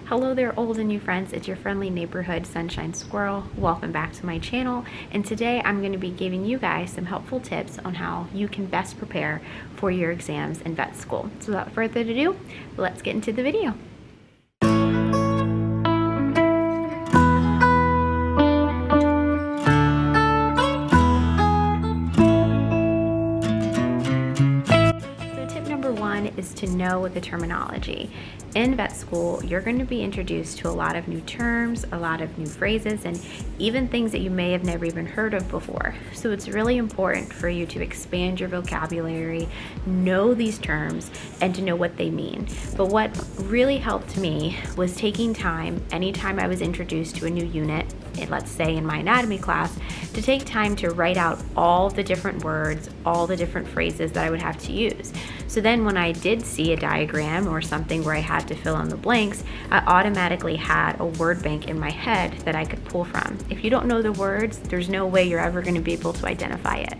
Hello there, old and new friends. It's your friendly neighborhood sunshine squirrel. Welcome back to my channel. And today I'm going to be giving you guys some helpful tips on how you can best prepare for your exams in vet school. So without further ado, let's get into the video. Is to know the terminology. In vet school, you're going to be introduced to a lot of new terms, a lot of new phrases, and even things that you may have never even heard of before. So it's really important for you to expand your vocabulary, know these terms, and to know what they mean. But what really helped me was taking time, anytime I was introduced to a new unit, let's say in my anatomy class, to take time to write out all the different words, all the different phrases that I would have to use. So then when I did see a diagram or something where I had to fill in the blanks, I automatically had a word bank in my head that I could pull from. If you don't know the words, there's no way you're ever going to be able to identify it.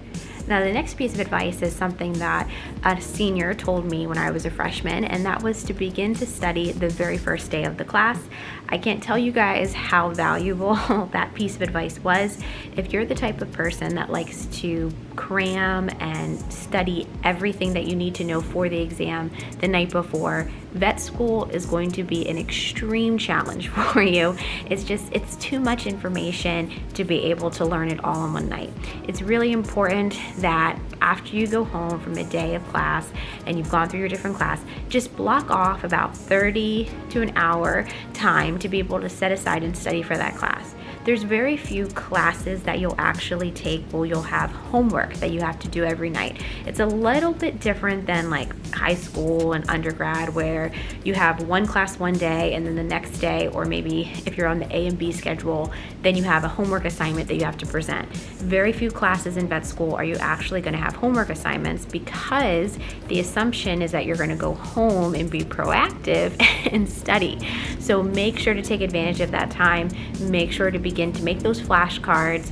Now, the next piece of advice is something that a senior told me when I was a freshman, and that was to begin to study the very first day of the class. I can't tell you guys how valuable that piece of advice was. If you're the type of person that likes to cram and study everything that you need to know for the exam the night before, vet school is going to be an extreme challenge for you. It's too much information to be able to learn it all in one night. It's really important that after you go home from a day of class and you've gone through your different class, just block off about 30 to an hour time to be able to set aside and study for that class. There's very few classes that you'll actually take where you'll have homework that you have to do every night. It's a little bit different than like high school and undergrad where you have one class one day and then the next day, or maybe if you're on the A and B schedule, then you have a homework assignment that you have to present. Very few classes in vet school are you actually going to have homework assignments, because the assumption is that you're going to go home and be proactive and study. So make sure to take advantage of that time. Make sure to begin to make those flashcards.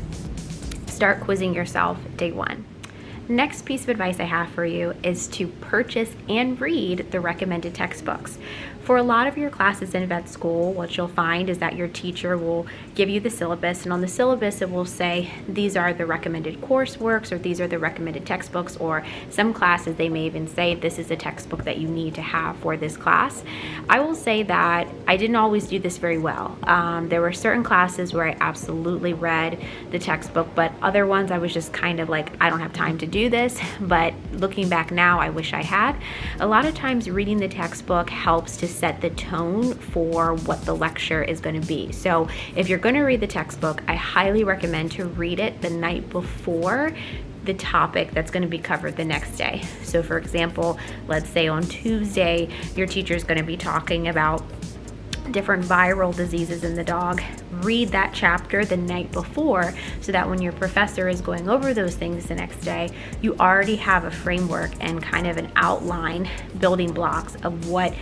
Start quizzing yourself day one. Next piece of advice I have for you is to purchase and read the recommended textbooks. For a lot of your classes in vet school, what you'll find is that your teacher will give you the syllabus, and on the syllabus it will say these are the recommended courseworks, or these are the recommended textbooks, or some classes they may even say this is a textbook that you need to have for this class. I will say that I didn't always do this very well. There were certain classes where I absolutely read the textbook, but other ones I was just kind of like, I don't have time to do this. But looking back now, I wish I had. A lot of times reading the textbook helps to set the tone for what the lecture is going to be. So if you're going to read the textbook, I highly recommend to read it the night before the topic that's going to be covered the next day. So for example, let's say on Tuesday, your teacher is going to be talking about different viral diseases in the dog. Read that chapter the night before so that when your professor is going over those things the next day, you already have a framework and kind of an outline, building blocks of what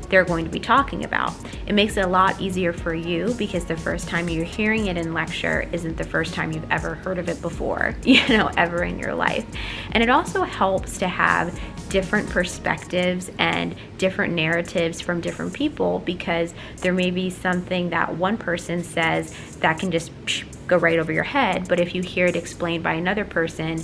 they're going to be talking about. It makes it a lot easier for you because the first time you're hearing it in lecture isn't the first time you've ever heard of it before, ever in your life. And it also helps to have different perspectives and different narratives from different people, because there may be something that one person says that can just go right over your head, but if you hear it explained by another person,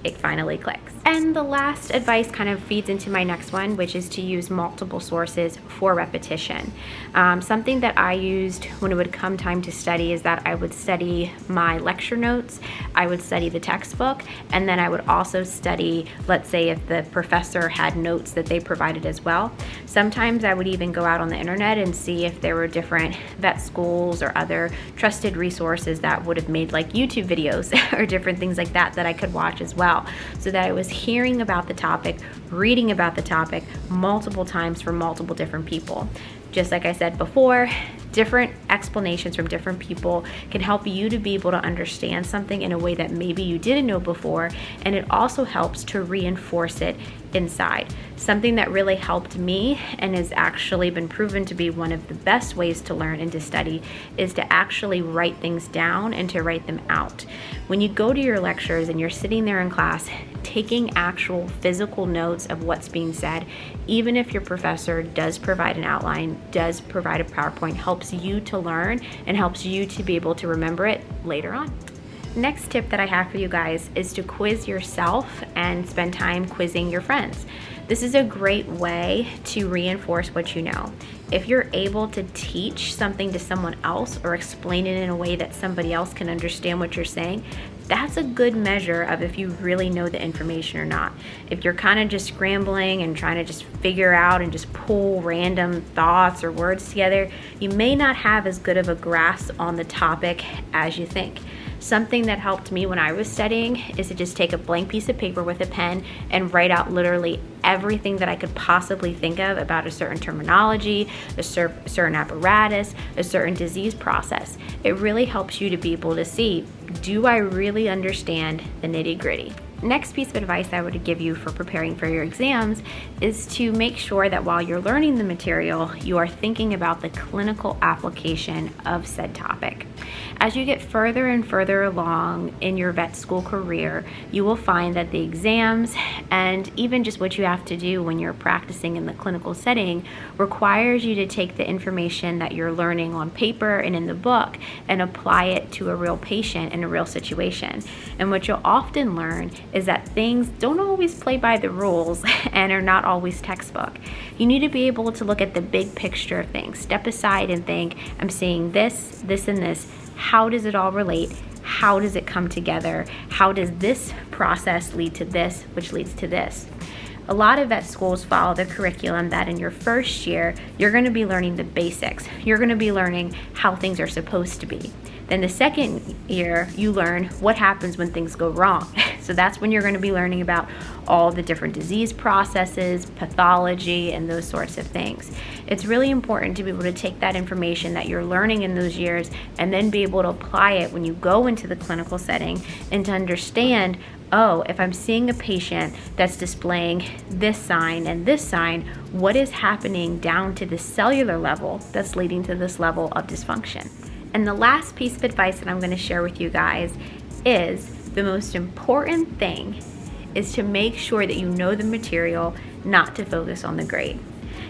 it finally clicks. And the last advice kind of feeds into my next one, which is to use multiple sources for repetition. Something that I used when it would come time to study is that I would study my lecture notes, I would study the textbook, and then I would also study, let's say if the professor had notes that they provided as well. Sometimes I would even go out on the internet and see if there were different vet schools or other trusted resources that would have made like YouTube videos or different things like that that I could watch as well, so that I was hearing about the topic, reading about the topic multiple times from multiple different people. Just like I said before, different explanations from different people can help you to be able to understand something in a way that maybe you didn't know before, and it also helps to reinforce it inside. Something that really helped me and has actually been proven to be one of the best ways to learn and to study is to actually write things down and to write them out. When you go to your lectures and you're sitting there in class, taking actual physical notes of what's being said, even if your professor does provide an outline, does provide a PowerPoint, helps you to learn and helps you to be able to remember it later on. Next tip that I have for you guys is to quiz yourself and spend time quizzing your friends. This is a great way to reinforce what you know. If you're able to teach something to someone else or explain it in a way that somebody else can understand what you're saying, that's a good measure of if you really know the information or not. If you're kind of just scrambling and trying to just figure out and just pull random thoughts or words together, you may not have as good of a grasp on the topic as you think. Something that helped me when I was studying is to just take a blank piece of paper with a pen and write out literally everything that I could possibly think of about a certain terminology, a certain apparatus, a certain disease process. It really helps you to be able to see, do I really understand the nitty-gritty? Next piece of advice I would give you for preparing for your exams is to make sure that while you're learning the material, you are thinking about the clinical application of said topic. As you get further and further along in your vet school career, you will find that the exams and even just what you have to do when you're practicing in the clinical setting requires you to take the information that you're learning on paper and in the book and apply it to a real patient in a real situation. And what you'll often learn is that things don't always play by the rules and are not always textbook. You need to be able to look at the big picture of things, step aside and think, I'm seeing this, this, and this. How does it all relate? How does it come together? How does this process lead to this, which leads to this? A lot of vet schools follow the curriculum that in your first year, you're going to be learning the basics. You're going to be learning how things are supposed to be. Then the second year, you learn what happens when things go wrong. So that's when you're going to be learning about all the different disease processes, pathology, and those sorts of things. It's really important to be able to take that information that you're learning in those years and then be able to apply it when you go into the clinical setting and to understand, oh, if I'm seeing a patient that's displaying this sign and this sign, what is happening down to the cellular level that's leading to this level of dysfunction? And the last piece of advice that I'm going to share with you guys is the most important thing is to make sure that you know the material, not to focus on the grade.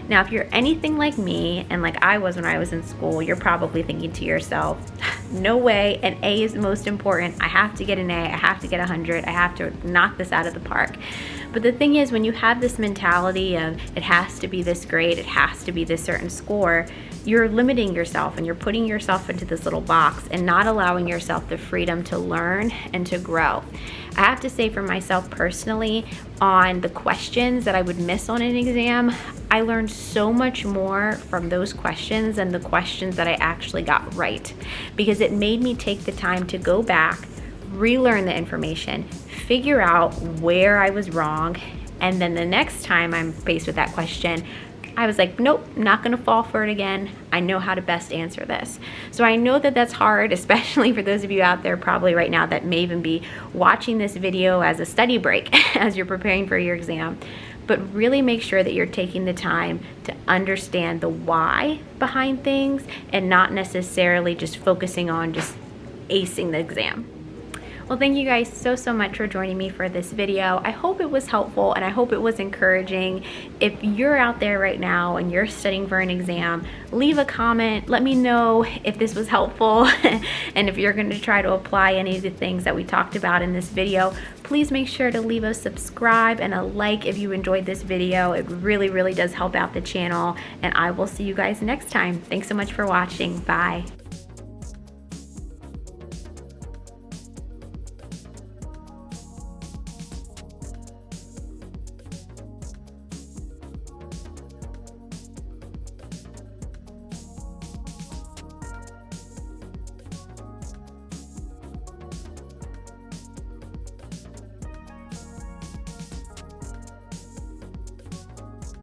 Now, if you're anything like me and like I was when I was in school, you're probably thinking to yourself, no way, an A is the most important. I have to get an A, I have to get 100, I have to knock this out of the park. But the thing is, when you have this mentality of it has to be this grade, it has to be this certain score, you're limiting yourself and you're putting yourself into this little box and not allowing yourself the freedom to learn and to grow. I have to say for myself personally, on the questions that I would miss on an exam, I learned so much more from those questions than the questions that I actually got right, because it made me take the time to go back, relearn the information, figure out where I was wrong, and then the next time I'm faced with that question, I was like, nope, not gonna fall for it again. I know how to best answer this. So I know that that's hard, especially for those of you out there probably right now that may even be watching this video as a study break as you're preparing for your exam. But really make sure that you're taking the time to understand the why behind things and not necessarily just focusing on just acing the exam. Well, thank you guys so much for joining me for this video. I hope it was helpful and I hope it was encouraging. If you're out there right now and you're studying for an exam, leave a comment. Let me know if this was helpful and if you're going to try to apply any of the things that we talked about in this video. Please make sure to leave a subscribe and a like if you enjoyed this video. It really does help out the channel, and I will see you guys next time. Thanks so much for watching. Bye.